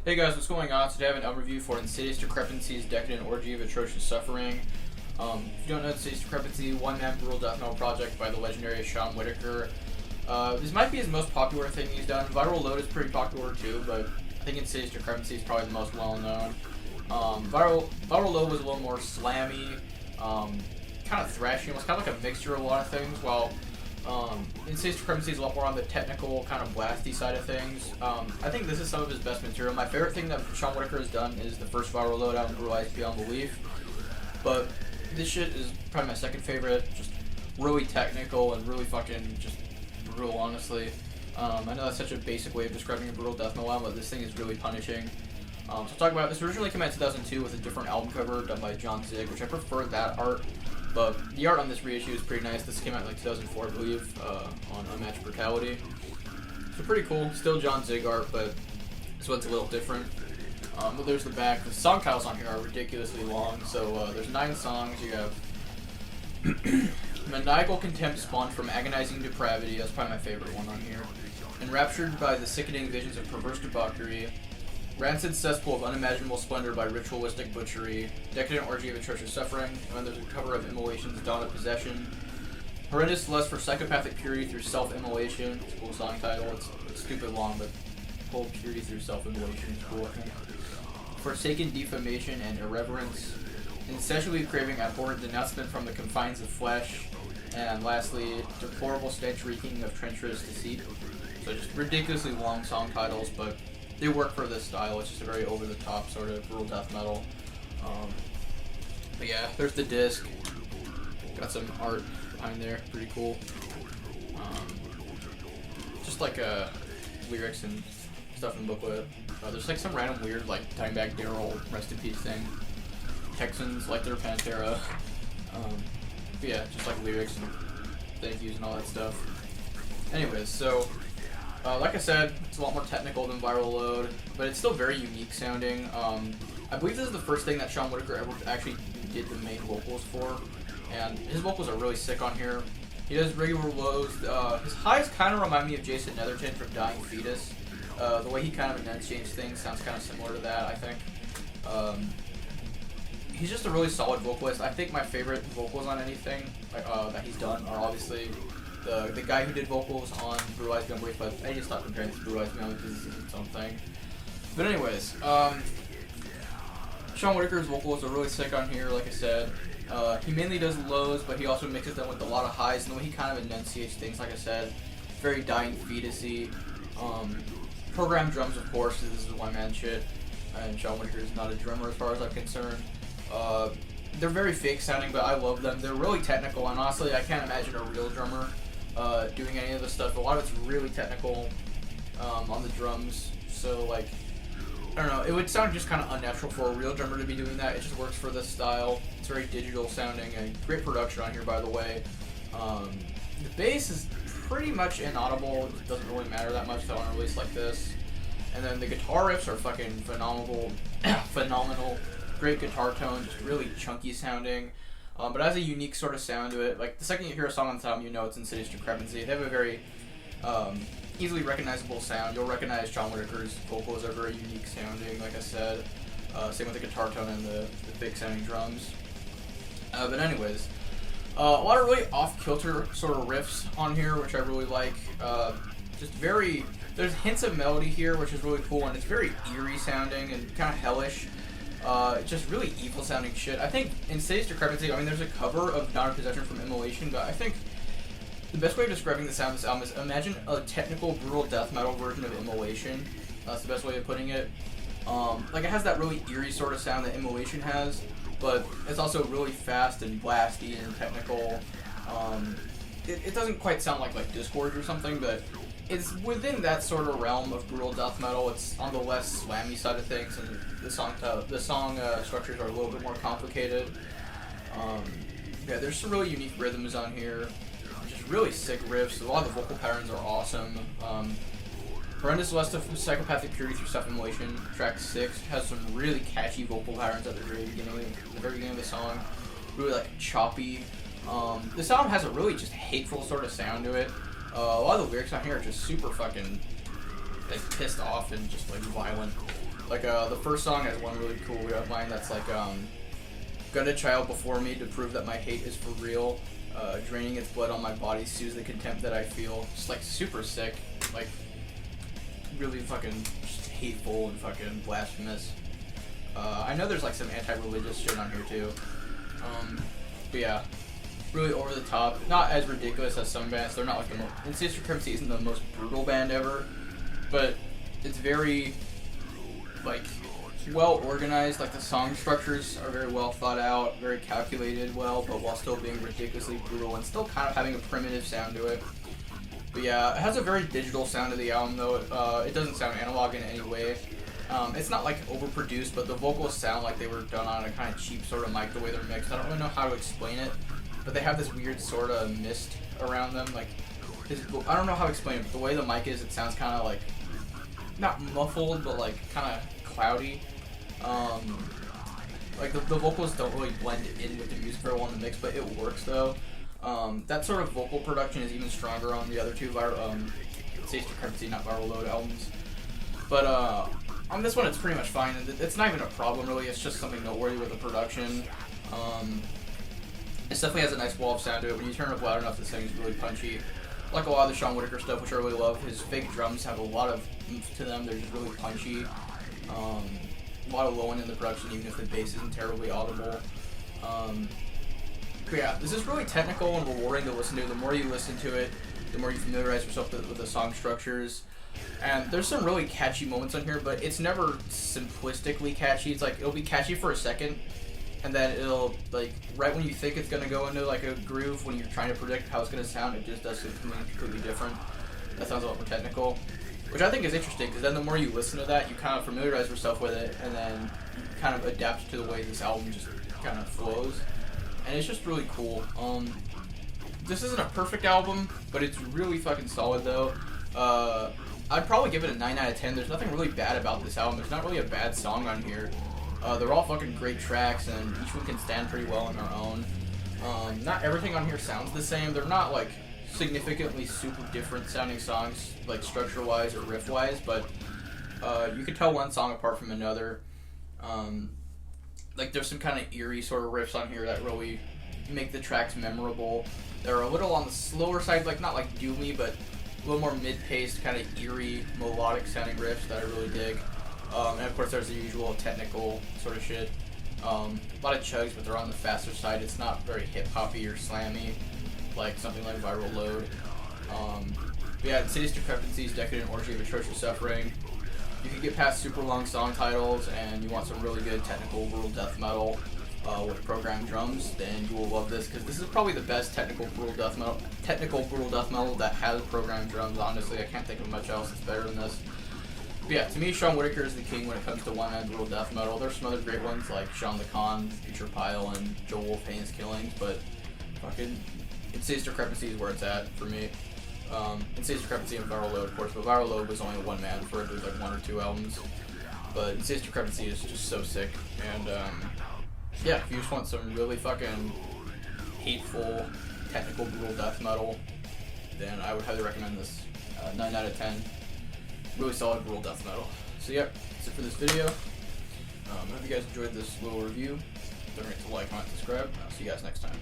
Hey guys, what's going on? Today I have an album review for Insidious Decrepancy's Decadent Orgy of Atrocious Suffering. If you don't know, Insidious Decrepancy, one-man brutal death metal project by the legendary Sean Whitaker. This might be his most popular thing he's done. Viral Load is pretty popular too, but I think Insidious Decrepancy is probably the most well-known. Viral Load was a little more slammy, kind of thrashy. It was kind of like a mixture of a lot of things, while Insidious Decrepancy is a lot more on the technical, kind of blasty side of things. I think this is some of his best material. My favorite thing that Sean Whitaker has done is the first Viral Load album, Realized Beyond Belief. But this shit is probably my second favorite. Just really technical and really fucking just brutal, honestly. I know that's such a basic way of describing a brutal death metal album, but this thing is really punishing. So I'll talk about it. This originally came out in 2002 with a different album cover done by John Zig, which I prefer that art. But the art on this reissue is pretty nice. This came out in like 2004, I believe, on Unmatched Brutality. So pretty cool. Still John Zig art, but this one's a little different. But there's the back. The song titles on here are ridiculously long. So there's 9 songs. You have Maniacal Contempt spawned from agonizing depravity. That's probably my favorite one on here. Enraptured by the sickening visions of perverse debauchery. Rancid Cesspool of Unimaginable Splendor by Ritualistic Butchery, Decadent Orgy of Atrocious Suffering, and then there's a cover of Immolation's Dawn of Possession, Horrendous Lust for Psychopathic Purity Through Self-Immolation. It's a cool song title. It's stupid long, but whole purity through self-immolation is cool, I think. Forsaken Defamation and Irreverence, Insatiably Craving Abhorrent Denouncement from the Confines of Flesh, and lastly, Deplorable Stench Reeking of Treacherous Deceit. So just ridiculously long song titles, but they work for this style. It's just a very over-the-top sort of brutal death metal. But yeah, there's the disc. Got some art behind there, pretty cool. Just like lyrics and stuff in the booklet. There's like some random weird like Dimebag Daryl rest in peace thing. Texans like their Pantera. But yeah, just like lyrics and thank yous and all that stuff. Anyways, so like I said, it's a lot more technical than Viral Load, but it's still very unique sounding. I believe this is the first thing that Sean Whitaker ever actually did the main vocals for, and his vocals are really sick on here. He does regular lows. His highs kind of remind me of Jason Netherton from Dying Fetus. The way he kind of enunciates things sounds kind of similar to that, I think. He's just a really solid vocalist. I think my favorite vocals on anything that he's done are obviously the guy who did vocals on Realized Beyond Belief, but I need to stop comparing this to Realized Beyond because it's its own thing. But anyways, Sean Whitaker's vocals are really sick on here, like I said. He mainly does lows, but he also mixes them with a lot of highs, and the way he kind of enunciates things, like I said, very Dying Fetus-y. Programmed drums, of course, because this is one-man shit, and Sean Whitaker is not a drummer as far as I'm concerned. They're very fake sounding, but I love them. They're really technical, and honestly, I can't imagine a real drummer doing any of this stuff. A lot of it's really technical on the drums, so like, I don't know, it would sound just kind of unnatural for a real drummer to be doing that. It just works for this style. It's very digital sounding, and great production on here, by the way. The bass is pretty much inaudible. It doesn't really matter that much though on a release like this. And then the guitar riffs are fucking phenomenal. Great guitar tone, just really chunky sounding. But it has a unique sort of sound to it. Like, the second you hear a song on the album, you know it's Insidious Decrepancy. They have a very easily recognizable sound. You'll recognize Sean Whitaker's vocals are very unique sounding, like I said. Same with the guitar tone and the fake sounding drums. But anyways, a lot of really off-kilter sort of riffs on here, which I really like. Just very, there's hints of melody here, which is really cool, and it's very eerie sounding and kind of hellish. Just really evil sounding shit. I think Insidious Decrepancy, I mean, there's a cover of Dawn of Possession from Immolation, but I think the best way of describing the sound of this album is imagine a technical, brutal death metal version of Immolation. That's the best way of putting it. Like, it has that really eerie sort of sound that Immolation has, but it's also really fast and blasty and technical. It doesn't quite sound like Discord or something, but it's within that sort of realm of brutal death metal. It's on the less slammy side of things, and the song structures are a little bit more complicated. Yeah, there's some really unique rhythms on here, just really sick riffs. A lot of the vocal patterns are awesome. Horrendous Lust of Psychopathic Purity Through Self-Immolation, track 6, has some really catchy vocal patterns at the very beginning of the song. Really like choppy. This album has a really just hateful sort of sound to it. A lot of the lyrics on here are just super fucking like pissed off and just like violent. Like the first song has one really cool line that's like got a child before me to prove that my hate is for real. Draining its blood on my body soothes the contempt that I feel. Just like super sick, like really fucking just hateful and fucking blasphemous. I know there's like some anti-religious shit on here too. But yeah, really over the top. Not as ridiculous as some bands. They're not like the most. INSIDIOUS DECREPANCY isn't the most brutal band ever, but it's very like well organized. Like the song structures are very well thought out, very calculated well, but while still being ridiculously brutal and still kind of having a primitive sound to it. But yeah, it has a very digital sound to the album though. It doesn't sound analog in any way. It's not like overproduced, but the vocals sound like they were done on a kind of cheap sort of mic the way they're mixed. I don't really know how to explain it, but they have this weird sort of mist around them. Like, I don't know how to explain it, but the way the mic is, it sounds kind of like, not muffled, but like kind of cloudy. Like the vocals don't really blend in with the music very well in the mix, but it works though. That sort of vocal production is even stronger on the other two INSIDIOUS DECREPANCY, not Viral Load albums. But on this one, it's pretty much fine. It's not even a problem really. It's just something noteworthy with the production. It definitely has a nice wall of sound to it. When you turn it up loud enough, this thing is really punchy. Like a lot of the Sean Whitaker stuff, which I really love. His fake drums have a lot of oomph to them. They're just really punchy. A lot of low end in the production, even if the bass isn't terribly audible. But yeah, this is really technical and rewarding to listen to. The more you listen to it, the more you familiarize yourself with the song structures. And there's some really catchy moments on here, but it's never simplistically catchy. It's like, it'll be catchy for a second, and then it'll, like, right when you think it's gonna go into, like, a groove, when you're trying to predict how it's gonna sound, it just does something completely different. That sounds a lot more technical, which I think is interesting, because then the more you listen to that, you kind of familiarize yourself with it, and then you kind of adapt to the way this album just kind of flows. And it's just really cool. This isn't a perfect album, but it's really fucking solid, though. I'd probably give it a 9 out of 10. There's nothing really bad about this album. There's not really a bad song on here. They're all fucking great tracks, and each one can stand pretty well on their own. Not everything on here sounds the same. They're not, like, significantly super different sounding songs, like, structure-wise or riff-wise, but you can tell one song apart from another. Like, there's some kind of eerie sort of riffs on here that really make the tracks memorable. They're a little on the slower side, like, not like doomy, but a little more mid-paced, kind of eerie, melodic sounding riffs that I really dig. And of course there's the usual technical sort of shit. A lot of chugs, but they're on the faster side. It's not very hip-hoppy or slammy, like something like Viral Load. But yeah, INSIDIOUS DECREPANCY's Decadent, Orgy of Atrocious Suffering. You can get past super long song titles and you want some really good technical brutal death metal with programmed drums, then you will love this, because this is probably the best technical brutal death metal that has programmed drums. Honestly, I can't think of much else that's better than this. But yeah, to me, Sean Whitaker is the king when it comes to one-man brutal death metal. There's some other great ones like Sean the Con, Future Pile, and Joe Wolf Heinous Killings, but fucking INSIDIOUS DECREPANCY is where it's at for me. INSIDIOUS DECREPANCY and Viral Load, of course, but Viral Load was only one man for like 1 or 2 albums. But INSIDIOUS DECREPANCY is just so sick, and yeah, if you just want some really fucking hateful, technical, brutal death metal, then I would highly recommend this. 9 out of 10. Really solid brutal death metal. So yeah, that's it for this video. I hope you guys enjoyed this little review. Don't forget to like, comment, subscribe. I'll see you guys next time.